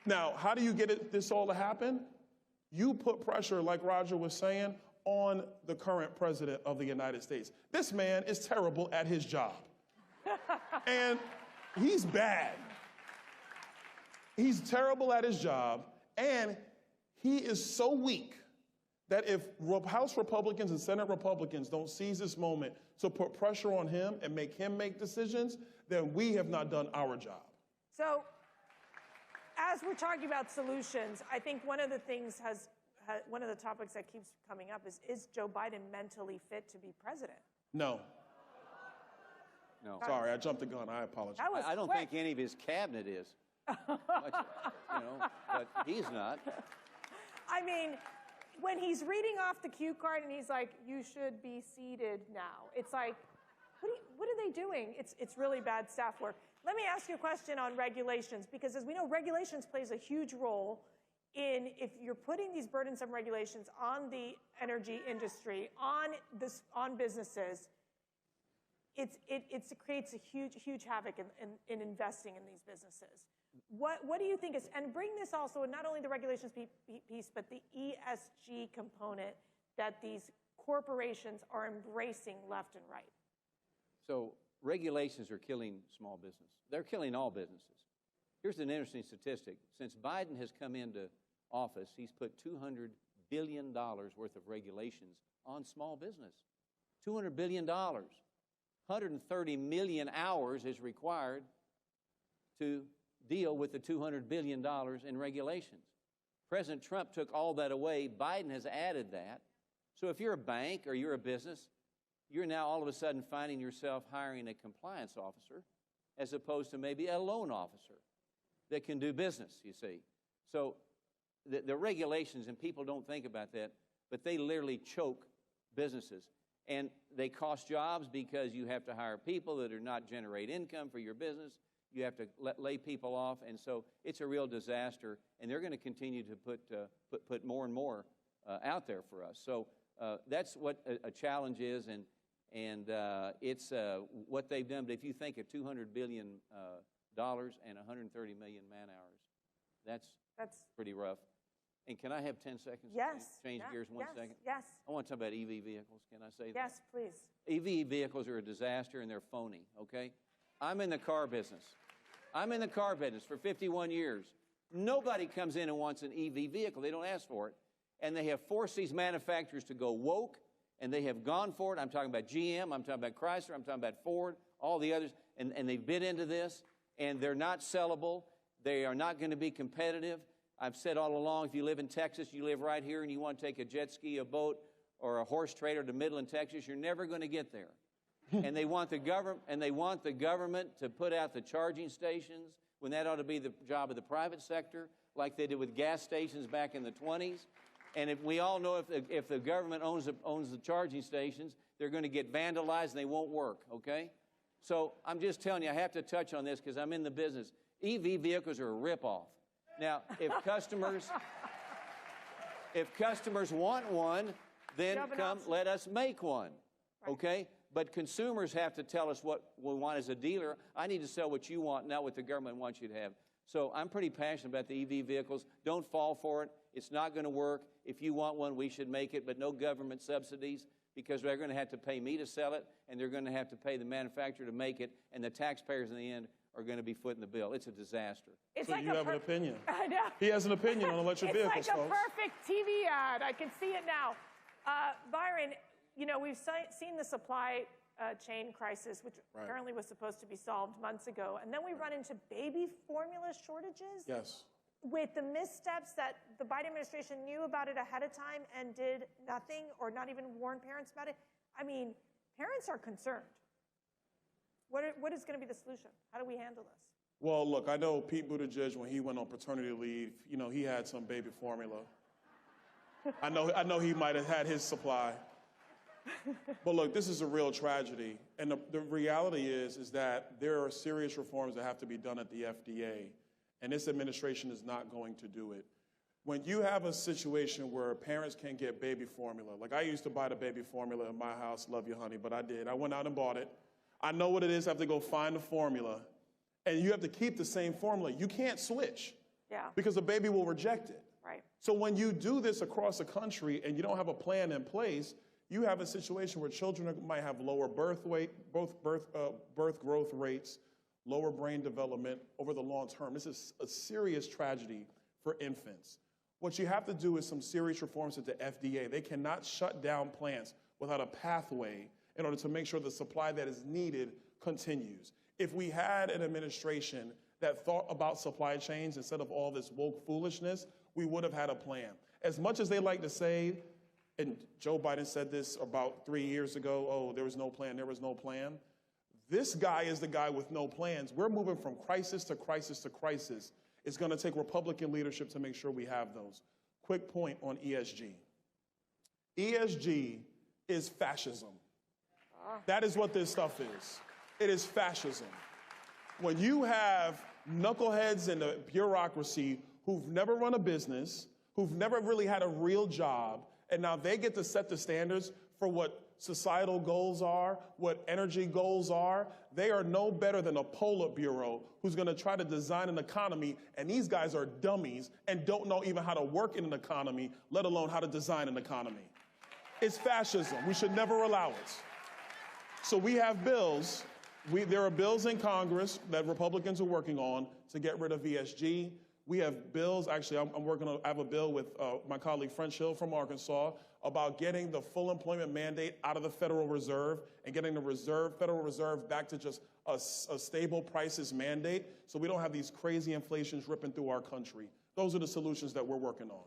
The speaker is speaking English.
Now, how do you get this all to happen? You put pressure, like Roger was saying, on the current president of the United States. This man is terrible at his job. And he's bad. He's terrible at his job, and he is so weak that if House Republicans and Senate Republicans don't seize this moment to put pressure on him and make him make decisions, then we have not done our job. So, as we're talking about solutions, I think one of the things one of the topics that keeps coming up is Joe Biden mentally fit to be president? No. No. Sorry, I jumped the gun. I apologize. I don't think any of his cabinet is. But he's not. I mean, when he's reading off the cue card and he's like, "You should be seated now," it's like, what are they doing? It's really bad staff work. Let me ask you a question on regulations, because as we know, regulations plays a huge role in, if you're putting these burdensome regulations on the energy industry, on businesses, it creates a huge havoc in investing in these businesses. What do you think is, and bring this also, not only the regulations piece, but the ESG component that these corporations are embracing left and right? So regulations are killing small business. They're killing all businesses. Here's an interesting statistic. Since Biden has come into office, he's put $200 billion worth of regulations on small business. $200 billion. 130 million hours is required to deal with the $200 billion in regulations. President Trump took all that away. Biden has added that. So if you're a bank or you're a business, you're now all of a sudden finding yourself hiring a compliance officer as opposed to maybe a loan officer that can do business, you see. So the regulations, and people don't think about that, but they literally choke businesses. And they cost jobs because you have to hire people that are not generate income for your business. You have to lay people off, and so it's a real disaster. And they're going to continue to put more and more out there for us. So that's what a challenge is, and it's what they've done. But if you think of $200 billion and 130 million man-hours, that's pretty rough. And can I have 10 seconds? Yes. Change gears one second? Yes. I want to talk about EV vehicles. Can I say that? Yes, please. EV vehicles are a disaster, and they're phony, okay? I'm in the car business. I'm in the car business for 51 years. Nobody comes in and wants an EV vehicle. They don't ask for it. And they have forced these manufacturers to go woke, and they have gone for it. I'm talking about GM. I'm talking about Chrysler. I'm talking about Ford, all the others. And they've bid into this, and they're not sellable. They are not going to be competitive. I've said all along, if you live in Texas, you live right here, and you want to take a jet ski, a boat, or a horse trailer to Midland, Texas, you're never going to get there. And they want the government to put out the charging stations when that ought to be the job of the private sector, like they did with gas stations back in the 20s. And if we all know if the government owns the charging stations, they're going to get vandalized and they won't work, okay? So I'm just telling you, I have to touch on this because I'm in the business. EV vehicles are a ripoff. Now, if customers want one, then come let us make one, okay? But consumers have to tell us what we want as a dealer. I need to sell what you want, not what the government wants you to have. So I'm pretty passionate about the EV vehicles. Don't fall for it. It's not going to work. If you want one, we should make it, but no government subsidies, because they're going to have to pay me to sell it, and they're going to have to pay the manufacturer to make it, and the taxpayers in the end are going to be footing the bill. It's a disaster. It's so like you have an opinion. I know. He has an opinion on electric vehicles, It's like folks. a perfect TV ad. I can see it now. Byron, you know, we've seen the supply chain crisis, which apparently was supposed to be solved months ago, and then we run into baby formula shortages. Yes. With the missteps that the Biden administration knew about it ahead of time and did nothing, or not even warn parents about it. I mean, parents are concerned. What is going to be the solution? How do we handle this? Well, look, I know Pete Buttigieg, when he went on paternity leave, you know, he had some baby formula. I know he might have had his supply. But look, this is a real tragedy. And the reality is that there are serious reforms that have to be done at the FDA. And this administration is not going to do it. When you have a situation where parents can't get baby formula, like I used to buy the baby formula in my house, love you, honey, but I did. I went out and bought it. I know what it is. I have to go find the formula. And you have to keep the same formula. You can't switch. Yeah. Because the baby will reject it. Right. So when you do this across the country and you don't have a plan in place, you have a situation where children might have lower birth weight, birth growth rates, lower brain development over the long term. This is a serious tragedy for infants. What you have to do is some serious reforms at the FDA. They cannot shut down plants without a pathway in order to make sure the supply that is needed continues. If we had an administration that thought about supply chains instead of all this woke foolishness, we would have had a plan. As much as they like to say, and Joe Biden said this about 3 years ago, oh, there was no plan, there was no plan. This guy is the guy with no plans. We're moving from crisis to crisis to crisis. It's going to take Republican leadership to make sure we have those. Quick point on ESG. ESG is fascism. That is what this stuff is. It is fascism. When you have knuckleheads in the bureaucracy who've never run a business, who've never really had a real job, and now they get to set the standards for what societal goals are, what energy goals are, they are no better than a Politburo who's going to try to design an economy, and these guys are dummies and don't know even how to work in an economy, let alone how to design an economy. It's fascism. We should never allow it. So we have bills. There are bills in Congress that Republicans are working on to get rid of ESG. We have bills, actually, I have a bill with my colleague French Hill from Arkansas about getting the full employment mandate out of the Federal Reserve and getting the Federal Reserve back to just a stable prices mandate so we don't have these crazy inflations ripping through our country. Those are the solutions that we're working on.